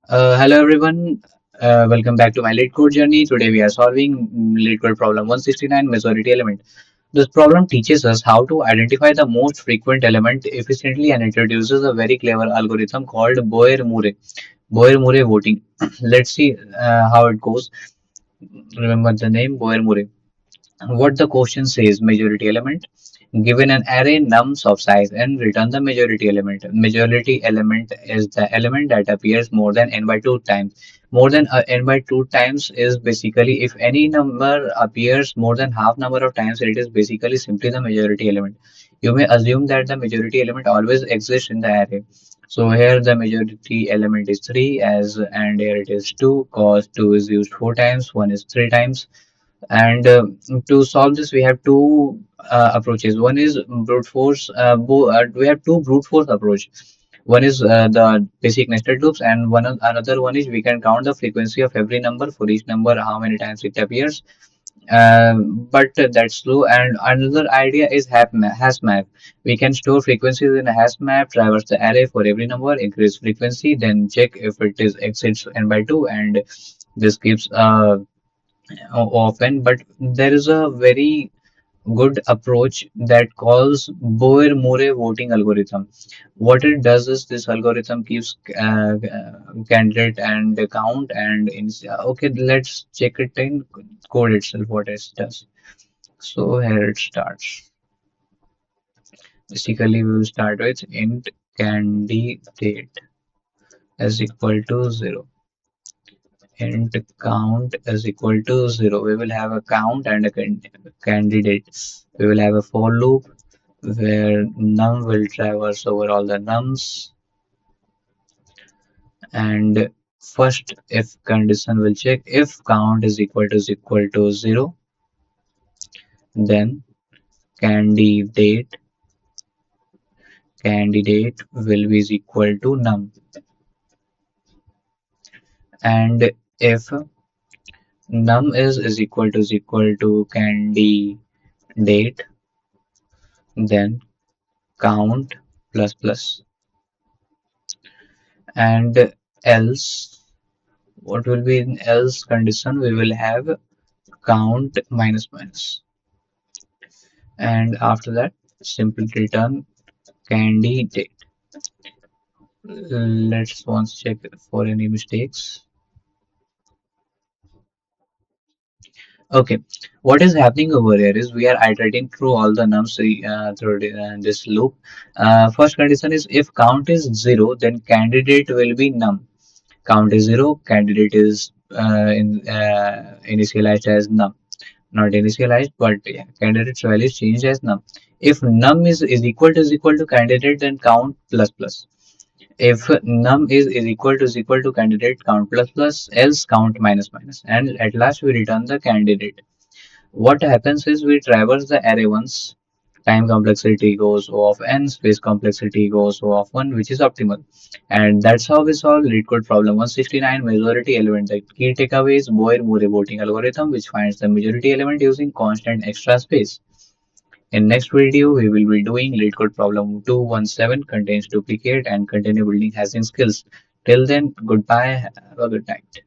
Hello everyone, welcome back to my LeetCode journey. Today we are solving LeetCode problem 169 majority element. This problem teaches us how to identify the most frequent element efficiently and introduces a very clever algorithm called Boyer-Murray voting. Let's see how it goes. Remember the name Boyer-Murray. What the question says, majority element. Given an array nums of size n, return the majority element. Majority element is the element that appears more than n by 2 times. More than n by 2 times is basically if any number appears more than half number of times, it is basically simply the majority element. You may assume that the majority element always exists in the array. So here the majority element is 3 as and here it is 2 cos 2 is used 4 times, 1 is 3 times. And to solve this, we have two approaches. One is brute force. We have two brute force approach. One is the basic nested loops, and another one is we can count the frequency of every number for each number, how many times it appears. But that's slow. And another idea is hash map. We can store frequencies in a hash map, traverse the array for every number, increase frequency, then check if it is exceeds n by 2, and this gives often, but there is a very good approach that calls Boer-Murray voting algorithm. What it does is this algorithm keeps candidate and count and okay, let's check it in code itself what it does. So here it starts. Basically, we will start with int candidate is equal to 0. Int count is equal to 0. We will have a count and a candidate. We will have a for loop where num will traverse over all the nums, and first if condition will check if count is equal to 0, then candidate candidate will be is equal to num, and if num is equal to candidate, then count plus plus, and else what will be in else condition, we will have count minus minus, and after that simply return candidate. Let's once check for any mistakes. Okay, what is happening over here is we are iterating through all the nums through this loop. First condition is if count is 0, then candidate will be num. Count is 0, candidate is initialized as num. Not initialized, but yeah, candidate's value is changed as num. If num is equal to candidate, then count plus plus. If num is equal to candidate, count plus plus, else count minus minus, and at last we return the candidate. What happens is we traverse the array once, time complexity goes O of n, space complexity goes O of 1, which is optimal. And that's how we solve LeetCode problem 169, majority element. The key takeaway is Boyer-Murray voting algorithm, which finds the majority element using constant extra space. In next video, we will be doing LeetCode problem 217, contains duplicate, and continue building hasing skills. Till then, goodbye, have a good night.